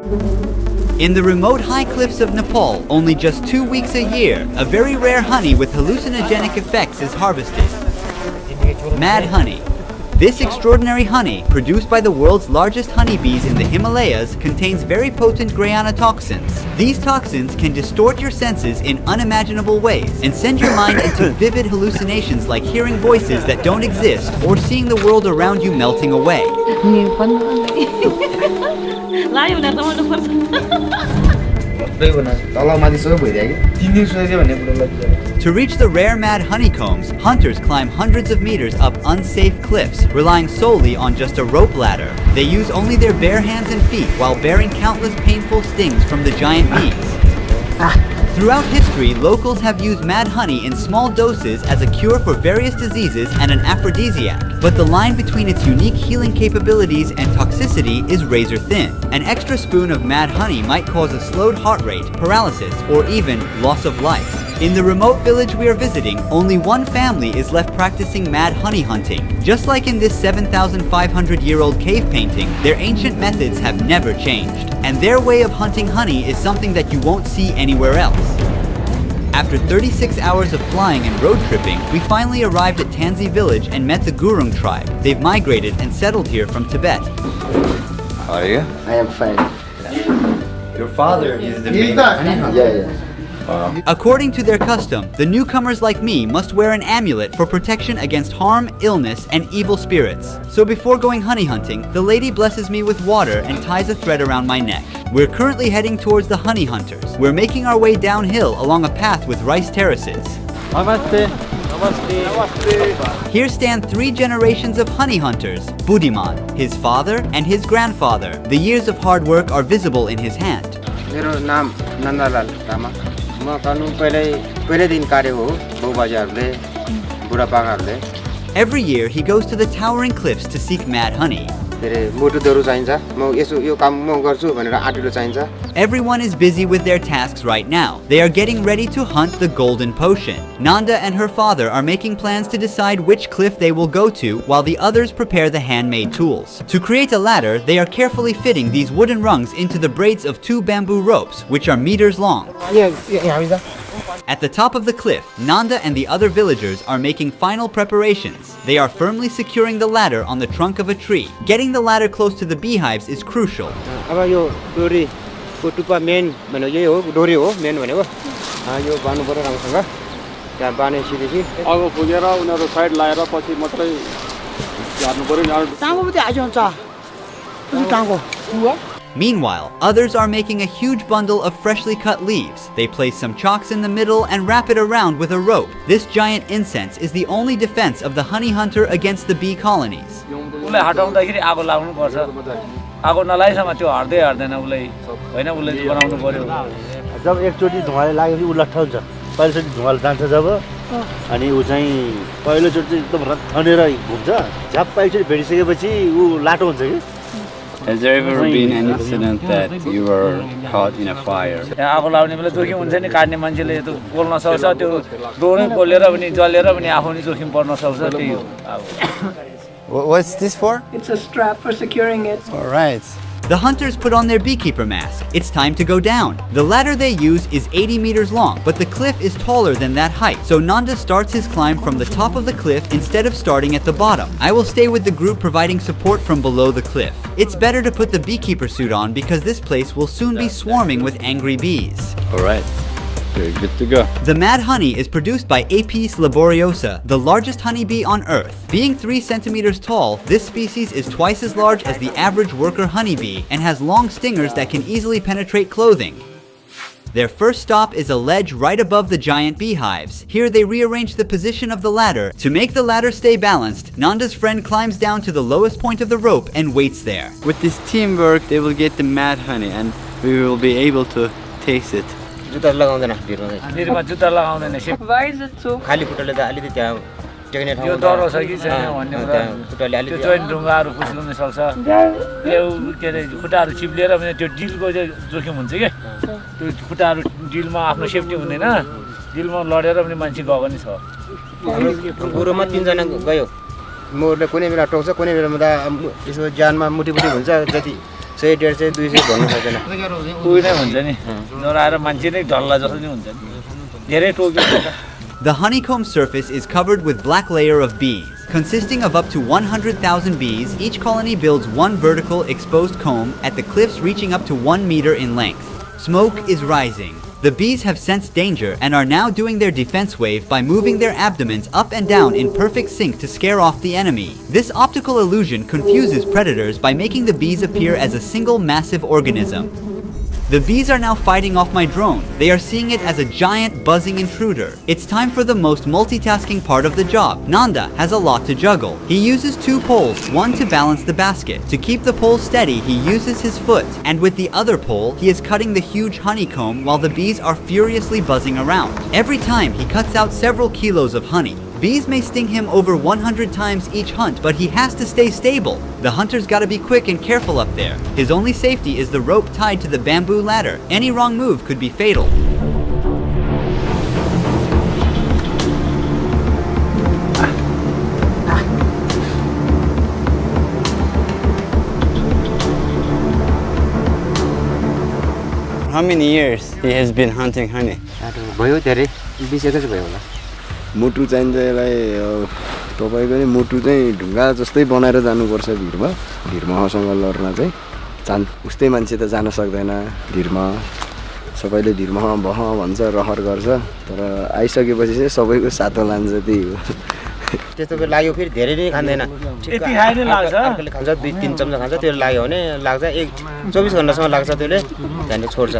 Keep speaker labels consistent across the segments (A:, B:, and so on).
A: In the remote high cliffs of Nepal, only just 2 weeks a year, a very rare honey with hallucinogenic effects is harvested. Mad honey. This extraordinary honey, produced by the world's largest honeybees in the Himalayas, contains very potent guarana toxins. These toxins can distort your senses in unimaginable ways and send your mind into vivid hallucinations like hearing voices that don't exist or seeing the world around you melting away. To reach the rare mad honeycombs, hunters climb hundreds of meters up unsafe cliffs, relying solely on just a rope ladder. They use only their bare hands and feet while bearing countless painful stings from the giant bees. Throughout history, locals have used mad honey in small doses as a cure for various diseases and an aphrodisiac. But the line between its unique healing capabilities and toxicity is razor thin. An extra spoon of mad honey might cause a slowed heart rate, paralysis, or even loss of life. In the remote village we are visiting, only one family is left practicing mad honey hunting. Just like in this 7,500-year-old cave painting, their ancient methods have never changed. And their way of hunting honey is something that you won't see anywhere else. After 36 hours of flying and road tripping, we finally arrived at Tansi village and met the Gurung tribe. They've migrated and settled here from Tibet.
B: How are you?
C: I am fine.
A: Your father is the main honey hunter.
C: Yeah.
A: According to their custom, the newcomers like me must wear an amulet for protection against harm, illness, and evil spirits. So before going honey hunting, the lady blesses me with water and ties a thread around my neck. We're currently heading towards the honey hunters. We're making our way downhill along a path with rice terraces.
D: Namaste. Namaste. Namaste.
A: Here stand 3 generations of honey hunters. Budiman, his father, and his grandfather. The years of hard work are visible in his hand.
E: मेरो नाम नन्दलाल तामाङ म कानुन पहिल्यै दिन कार्य हो बाउबाजेहरूले बुढापाकाहरूले
A: Every year he goes to the towering cliffs to seek mad honey.
E: धेरै मोटुदहरू चाहिन्छ म यसो यो काम म गर्छु भनेर आँटिलो चाहिन्छ.
A: Everyone is busy with their tasks right now. They are getting ready to hunt the golden potion. Nanda and her father are making plans to decide which cliff they will go to while the others prepare the handmade tools. To create a ladder, they are carefully fitting these wooden rungs into the braids of 2 bamboo ropes, which are meters long. At the top of the cliff, Nanda and the other villagers are making final preparations. They are firmly securing the ladder on the trunk of a tree. Getting the ladder close to the beehives is crucial.
E: अब यो डोरीको टुप्पा main भनेको यही हो डोरी हो main भनेको यो बान्नु पर्यो राम्रोसँग त्यहाँ बानेपछि
D: अब पुगेर उनीहरु साइड लाएर पछि मात्रै झार्नु पर्यो नि
F: टाङो पनि आइज हुन्छ टाङो
A: Meanwhile, others are making a huge bundle of freshly cut leaves. They place some chalks in the middle and wrap it around with a rope. This giant incense is the only defense of the honey hunter against the bee colonies.
G: उसले हटाउँदाखेरि आगो लाग्नु पर्छ आगो नलाइसम्म त्यो हट्दै हट्दैन उसले हैन उसले बनाउनु पर्यो
H: जब एकचोटी धुवाले लाग्यो उ लट्ठ हुन्छ पहिलोचोटी धुवाले जान्छ जब अनि उ चाहिँ पहिलोचोटी एकदम रथनेर घुम्छ झ्याप एकचोटी भेटिसकेपछि उ लाटो हुन्छ कि.
B: Has there ever been an incident that you were caught in a fire?
G: आगो लाग्ने बेला जोखिम हुन्छ नि काट्ने मान्छेले त्यो बोल्न सक्छ त्यो डोरै पोलेर पनि जलेर पनि आफू नि जोखिम पर्न सक्छ त्यही हो
B: What's this for?
F: It's a strap for securing it.
B: All right.
A: The hunters put on their beekeeper mask. It's time to go down. The ladder they use is 80 meters long, but the cliff is taller than that height. So Nanda starts his climb from the top of the cliff instead of starting at the bottom. I will stay with the group providing support from below the cliff. It's better to put the beekeeper suit on because this place will soon be swarming with angry bees.
B: All right. You're good to go.
A: The mad honey is produced by Apis laboriosa, the largest honeybee on Earth. Being 3 centimeters tall, this species is twice as large as the average worker honeybee and has long stingers that can easily penetrate clothing. Their first stop is a ledge right above the giant beehives. Here they rearrange the position of the ladder. To make the ladder stay balanced, Nanda's friend climbs down to the lowest point of the rope and waits there.
B: With this teamwork, they will get the mad honey and we will be able to taste it.
E: जुत्ता लगाउँदैन
G: निरमा जुत्ता लगाउँदैन
F: Why is it so?
E: खाली खुट्टाले त अलिकति त्यहाँ टेक्ने ठाउँ
G: यो डर छ कि छैन भन्ने कुरा त्यो चोइन ढुङ्गाहरू कुस्लिन सक्छ त्यो के अरे खुट्टाहरू चिप्लेर पनि त्यो डिलको जोखिम हुन्छ के त्यो खुट्टाहरू डिलमा आफ्नो सेफ्टी हुँदैन डिलमा लडेर पनि मान्छे गएको नि छ
E: गुरुमा 3 जना गयो मोरले कुनै बेला टोक्छ कुनै बेला त यसो ज्यानमा मुटिमुटी हुन्छ जति 100 150 200 भन्नु सक्दैन
G: कोही नै हुन्छ नि नराएर मान्छे नै ढल्ला जस्तो नि हुन्छ नि धेरै Tokyo
A: The honeycomb surface is covered with black layer of bees. Consisting of up to 100,000 bees, each colony builds one vertical exposed comb at the cliffs reaching up to 1 meter in length. Smoke is rising. The bees have sensed danger and are now doing their defense wave by moving their abdomens up and down in perfect sync to scare off the enemy. This optical illusion confuses predators by making the bees appear as a single massive organism. The bees are now fighting off my drone. They are seeing it as a giant buzzing intruder. It's time for the most multitasking part of the job. Nanda has a lot to juggle. He uses 2 poles, one to balance the basket. To keep the pole steady, he uses his foot. And with the other pole, he is cutting the huge honeycomb while the bees are furiously buzzing around. Every time, he cuts out several kilos of honey. Bees may sting him over 100 times each hunt, but he has to stay stable. The hunter's gotta be quick and careful up there. His only safety is the rope tied to the bamboo ladder. Any wrong move could be fatal.
B: How many years he has been hunting honey?
E: भयो धेरै 20 एकैछ भयो होला
C: मुटु चाहिन्छ यसलाई तपाईको नि मुटु चाहिँ ढुङ्गा जस्तै बनाएर जानुपर्छ भिरमा लड्न चाहिँ उस्तै मान्छे त जान सक्दैन भिरमा सबैले भिरमा बह भन्छ रहर गर्छ तर आइसकेपछि चाहिँ सबैको सातो लान्छ त्यही हो
E: त्यस्तो बेला लाग्यो फेरि धेरै नै खाँदैन
G: यति खाए नि लाग्छ
E: अर्कोले खान्छ 2-3 चम्चा खान्छ त्यो लाग्यो भने लाग्छ 24 घण्टासम्म लाग्छ त्यसले त्यहाँदेखि छोड्छ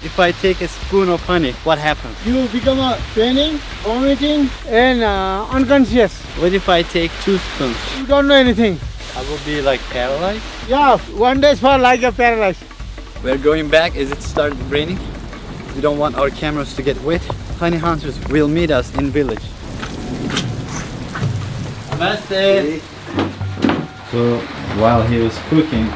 B: If I take a spoon of honey, what happens?
F: You become a training, vomiting, and unconscious.
B: What if I take 2 spoons?
F: You don't know anything.
B: I will be like paralyzed.
F: Yeah, 1 day for like a paralyzed.
B: We're going back as it started raining. We don't want our cameras to get wet. Honey hunters will meet us in village. Namaste. So while he was cooking,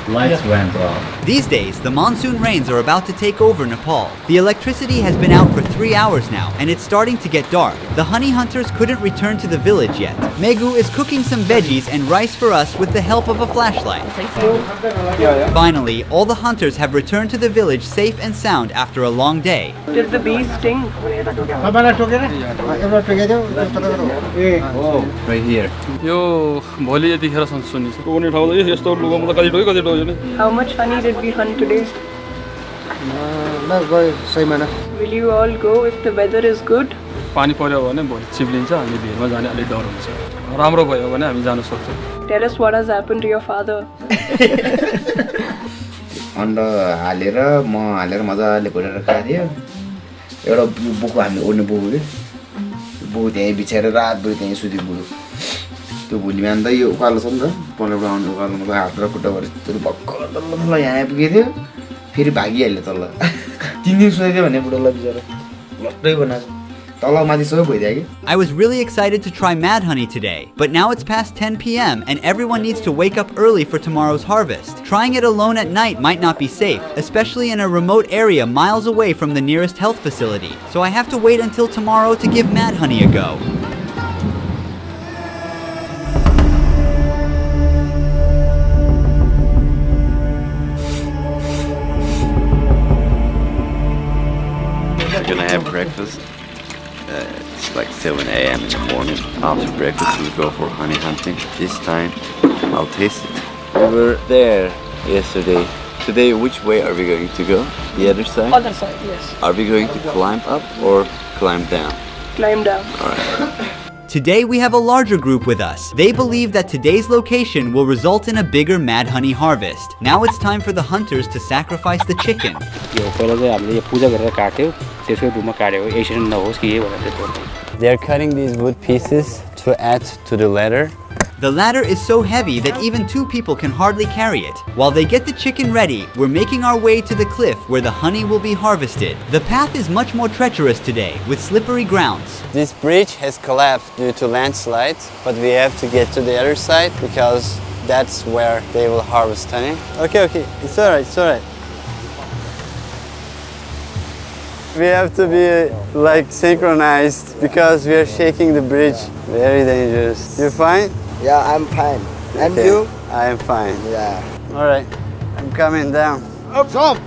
B: lights went off.
A: These days, the monsoon rains are about to take over Nepal. The electricity has been out for 3 hours now, and it's starting to get dark. The honey hunters couldn't return to the village yet. Megu is cooking some veggies and rice for us with the help of a flashlight. Finally, all the hunters have returned to the village safe and sound after a long day.
F: Did the bees sting?
B: Oh, right here.
D: यो भोलि यतिखेर सुनिन्छ टोक्ने ठाउँ त यस्तो लुगामा त कति Tokyo नि
F: How much honey did we hunt today?
E: ल गयो 6 महिना
F: Will you all go if the weather is good?
D: पानी पर्यो भने भोलि चिप्लिन्छ हामी भिरमा जाने अलि डर हुन्छ राम्रो भयो भने हामी जान सक्छौँ
F: Tell us what has happened to your father.
I: अन्डा हालेर म हालेर मजाले घोडेर खादियो एउटा बुको हामीले ओड्ने बुको के बुको त्यही बिछाएर रातभरि त्यही सुति बुको त्यो भोलि बिहान त यो उकालो छ नि त पल्लोबाट आउने उकालोमा त हात र खुट्टा भएर त्यो भक्कल यहाँ आइपुगेको थियो फेरि भागिहाल्यो तल 3 दिन सुतेको थियो भने बुढोलाई बिचरा लट्टै बनाएको
A: I was really excited to try mad honey today, but now it's past 10 p.m. and everyone needs to wake up early for tomorrow's harvest. Trying it alone at night might not be safe, especially in a remote area miles away from the nearest health facility. So I have to wait until tomorrow to give mad honey a go.
J: We're gonna have breakfast. It's like 7 a.m. in the morning. After breakfast, we'll go for honey hunting. This time, I'll taste it. We were there yesterday. Today, which way are we going to go? The other side?
F: Other side, yes.
J: Are we going to climb up or climb down?
F: Climb down.
J: Alright.
A: Today we have a larger group with us. They believe that today's location will result in a bigger mad honey harvest. Now it's time for the hunters to sacrifice the chicken.
B: They are cutting these wood pieces to add to the ladder.
A: The ladder is so heavy that even 2 people can hardly carry it. While they get the chicken ready, we're making our way to the cliff where the honey will be harvested. The path is much more treacherous today, with slippery grounds.
B: This bridge has collapsed due to landslides, but we have to get to the other side because that's where they will harvest honey. Okay, it's alright. We have to be like synchronized because we are shaking the bridge. Very dangerous. You fine?
I: Yeah, I'm fine. And
B: Okay.
I: you?
B: I am fine.
C: Yeah.
B: All right, I'm coming down.
C: Stop!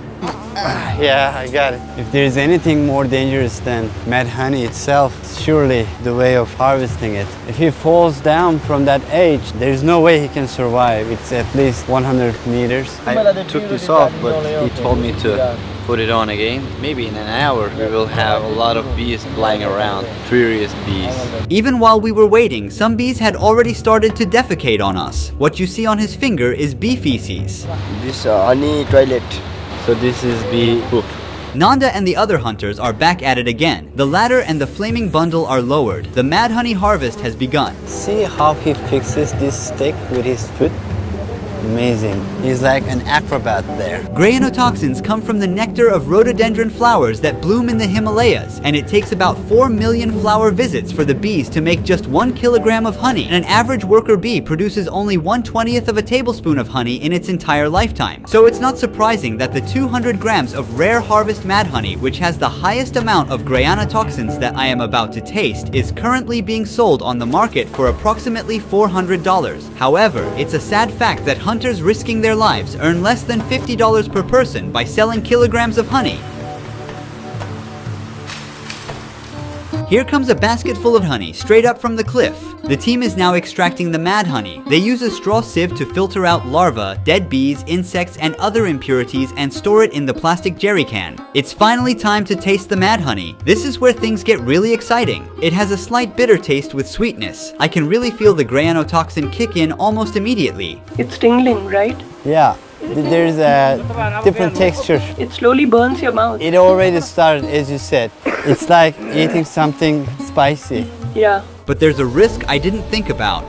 B: Yeah, I got it. If there's anything more dangerous than mad honey itself, surely the way of harvesting it. If he falls down from that edge, there's no way he can survive. It's at least 100 meters.
J: I took this off, but he told me to put it on again. Maybe in an hour we will have a lot of bees flying around, furious bees.
A: Even while we were waiting, some bees had already started to defecate on us. What you see on his finger is bee feces.
C: This honey toilet.
J: So this is bee poop.
A: Nanda and the other hunters are back at it again. The ladder and the flaming bundle are lowered. The mad honey harvest has begun.
B: See how he fixes this stick with his foot? Amazing. He's like an acrobat there.
A: Granotoxins come from the nectar of rhododendron flowers that bloom in the Himalayas, and it takes about 4 million flower visits for the bees to make just 1 kilogram of honey, and an average worker bee produces only 1/20th of a tablespoon of honey in its entire lifetime. So it's not surprising that the 200 grams of rare harvest mad honey, which has the highest amount of granotoxins that I am about to taste, is currently being sold on the market for approximately $400. However, it's a sad fact that hunters risking their lives earn less than $50 per person by selling kilograms of honey. Here comes a basket full of honey straight up from the cliff. The team is now extracting the mad honey. They use a straw sieve to filter out larvae, dead bees, insects, and other impurities and store it in the plastic jerry can. It's finally time to taste the mad honey. This is where things get really exciting. It has a slight bitter taste with sweetness. I can really feel the granotoxin kick in almost immediately.
K: It's tingling, right?
B: Yeah. There's a different texture.
K: It slowly burns your mouth.
B: It already started, as you said. It's like eating something spicy.
K: Yeah.
A: But there's a risk I didn't think about.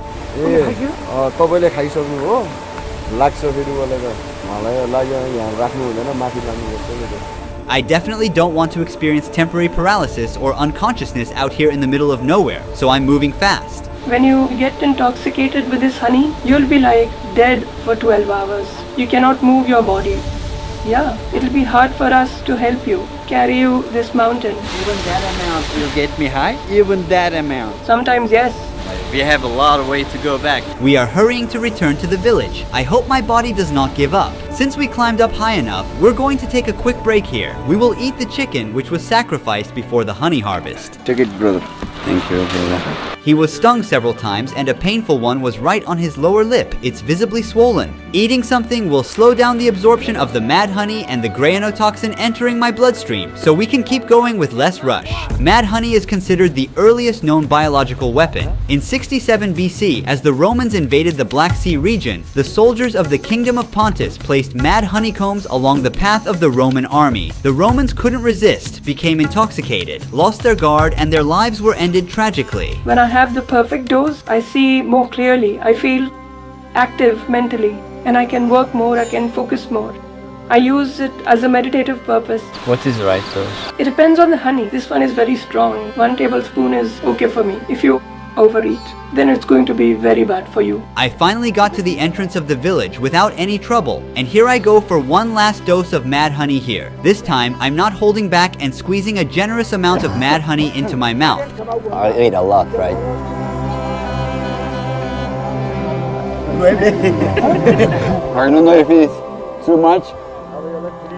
C: तपाईले खाइसक्नु हो लाग्छ फेरि मलाई त मलाई लाग्यो यहाँ राख्नु हुँदैन माथि लानुपर्छ।
A: I definitely don't want to experience temporary paralysis or unconsciousness out here in the middle of nowhere, so I'm moving fast.
K: When you get intoxicated with this honey, you'll be like dead for 12 hours. You cannot move your body. Yeah, it'll be hard for us to help you, carry you this mountain.
B: Even that amount will get me high? Even that amount?
K: Sometimes yes.
J: We have a lot of way to go back.
A: We are hurrying to return to the village. I hope my body does not give up. Since we climbed up high enough, we're going to take a quick break here. We will eat the chicken which was sacrificed before the honey harvest.
C: Take it, brother.
B: Thank you, brother.
A: He was stung several times and a painful one was right on his lower lip. It's visibly swollen. Eating something will slow down the absorption of the mad honey and the granotoxin entering my bloodstream, so we can keep going with less rush. Mad honey is considered the earliest known biological weapon. In 67 BC, as the Romans invaded the Black Sea region, the soldiers of the Kingdom of Pontus placed mad honeycombs along the path of the Roman army. The Romans couldn't resist, became intoxicated, lost their guard, and their lives were ended tragically.
K: When I have the perfect dose, I see more clearly. I feel active mentally, and I can work more, I can focus more. I use it as a meditative purpose.
J: What is right dose?
K: It depends on the honey. This one is very strong. 1 tablespoon is okay for me. If you overeat, then it's going to be very bad for you.
A: I finally got to the entrance of the village without any trouble, and here I go for one last dose of mad honey here. This time, I'm not holding back and squeezing a generous amount of mad honey into my mouth.
B: I ate a lot, right? I don't know if it's too much,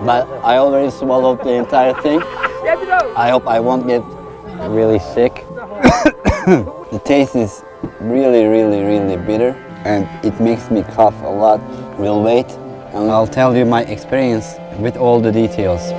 B: but I already swallowed the entire thing. I hope I won't get really sick. The taste is really, really, really bitter, and it makes me cough a lot. We'll wait, and I'll tell you my experience with all the details.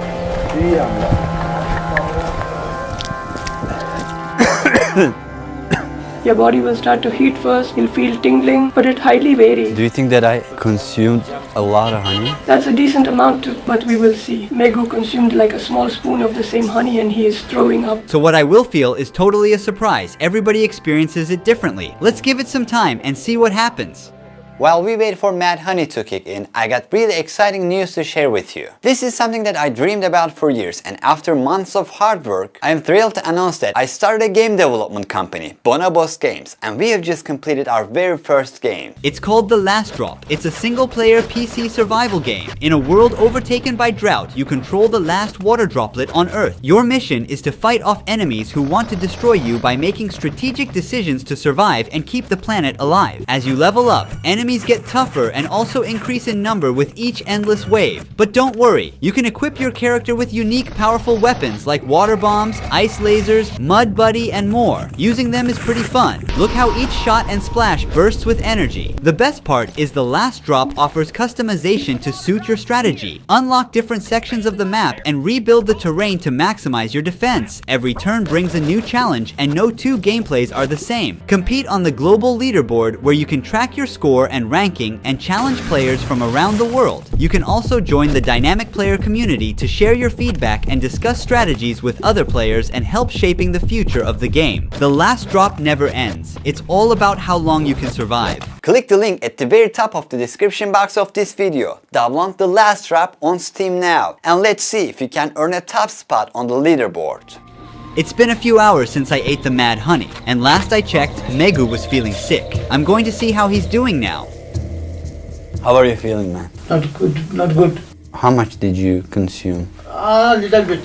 K: Your body will start to heat first, you'll feel tingling, but it highly varies.
B: Do you think that I consumed a lot of honey?
K: That's a decent amount, but we will see. Megu consumed like a small spoon of the same honey and he is throwing up.
A: So what I will feel is totally a surprise. Everybody experiences it differently. Let's give it some time and see what happens.
B: While we wait for mad honey to kick in, I got really exciting news to share with you. This is something that I dreamed about for years, and after months of hard work, I am thrilled to announce that I started a game development company, Bonobos Games, and we have just completed our very first game.
A: It's called The Last Drop. It's a single-player PC survival game. In a world overtaken by drought, you control the last water droplet on Earth. Your mission is to fight off enemies who want to destroy you by making strategic decisions to survive and keep the planet alive. As you level up, enemies enemies get tougher and also increase in number with each endless wave. But don't worry, you can equip your character with unique powerful weapons like water bombs, ice lasers, mud buddy, and more. Using them is pretty fun. Look how each shot and splash bursts with energy. The best part is the last drop offers customization to suit your strategy. Unlock different sections of the map and rebuild the terrain to maximize your defense. Every turn brings a new challenge and no two gameplays are the same. Compete on the global leaderboard where you can track your score and ranking and challenge players from around the world. You can also join the dynamic player community to share your feedback and discuss strategies with other players and help shaping the future of the game. The last drop never ends. It's all about how long you can survive.
L: Click the link at the very top of the description box of this video. Download the last drop on Steam now and let's see if you can earn a top spot on the leaderboard.
A: It's been a few hours since I ate the mad honey, and last I checked, Megu was feeling sick. I'm going to see how he's doing now.
B: How are you feeling, man?
F: Not good, not good.
B: How much did you consume?
F: A little bit.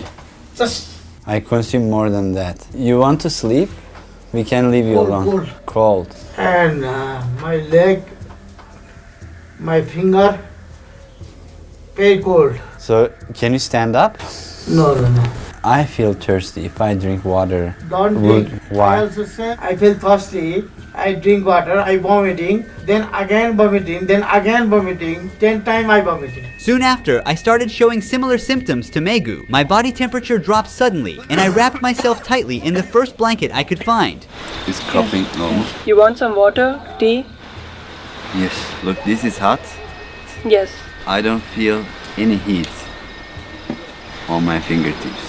F: Just
B: I consume more than that. You want to sleep? We can leave you alone. Cold.
F: And my leg, my finger, very cold.
B: So, can you stand up?
F: No.
B: I feel thirsty if I drink water.
F: Don't drink.
B: Why?
F: I also say I feel thirsty. I drink water, I vomiting, then again vomiting, then again vomiting. 10 times I vomiting.
A: Soon after, I started showing similar symptoms to Megu. My body temperature dropped suddenly, and I wrapped myself tightly in the first blanket I could find.
J: Is coughing normal?
K: You want some water, tea?
J: Yes. Look, this is hot.
K: Yes.
J: I don't feel any heat on my fingertips.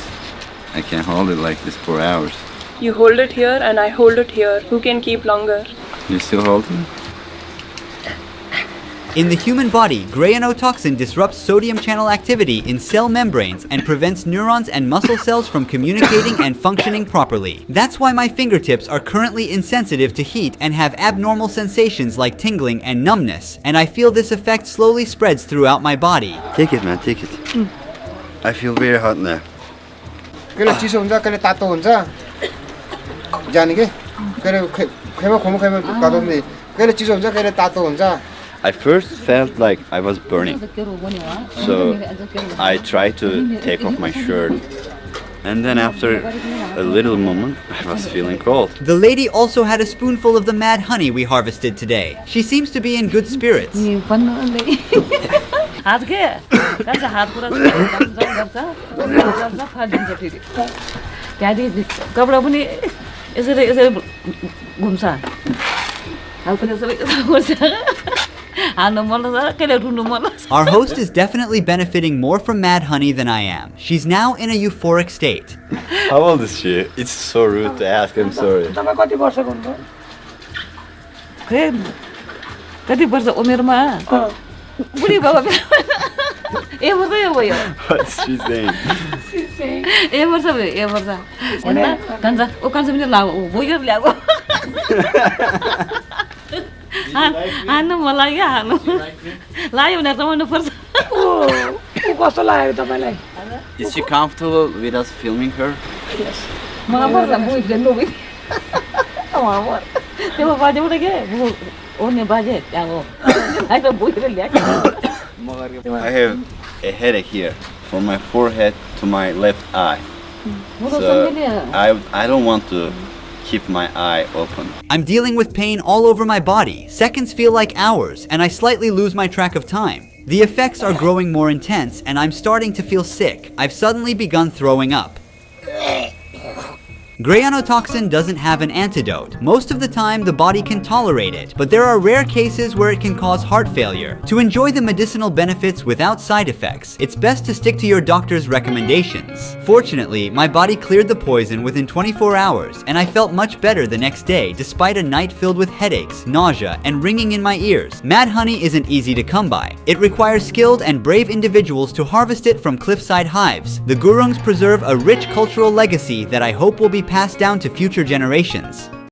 J: I can hold it like this for hours.
K: You hold it here and I hold it here. Who can keep longer?
J: You still holding?
A: In the human body, grayanotoxin disrupts sodium channel activity in cell membranes and prevents neurons and muscle cells from communicating and functioning properly. That's why my fingertips are currently insensitive to heat and have abnormal sensations like tingling and numbness, and I feel this effect slowly spreads throughout my body.
J: Take it, man, take it. I feel very hot now.
E: कहिले चिसो हुन्छ कहिले तातो हुन्छ जाने के कहिले खैमा तातो हुन्छ कहिले चिसो हुन्छ कहिले तातो हुन्छ.
J: I first felt like I was burning, so I tried to take off my shirt, and then after a little moment I was feeling cold.
A: The lady also had a spoonful of the mad honey we harvested today. She seems to be in good spirits. Our host is definitely benefiting more from mad honey than I am. She's now in a euphoric state.
J: How old is she? It's so rude to ask, I'm sorry. What's she saying? Is she comfortable with us filming her?
K: Yes.
J: I have a headache here, from my forehead to my left eye. So I don't want to keep my eye open.
A: I'm dealing with pain all over my body. Seconds feel like hours, and I slightly lose my track of time. The effects are growing more intense, and I'm starting to feel sick. I've suddenly begun throwing up. Grayanotoxin doesn't have an antidote. Most of the time, the body can tolerate it, but there are rare cases where it can cause heart failure. To enjoy the medicinal benefits without side effects, it's best to stick to your doctor's recommendations. Fortunately, my body cleared the poison within 24 hours, and I felt much better the next day despite a night filled with headaches, nausea, and ringing in my ears. Mad honey isn't easy to come by. It requires skilled and brave individuals to harvest it from cliffside hives. The Gurungs preserve a rich cultural legacy that I hope will be passed down to future generations.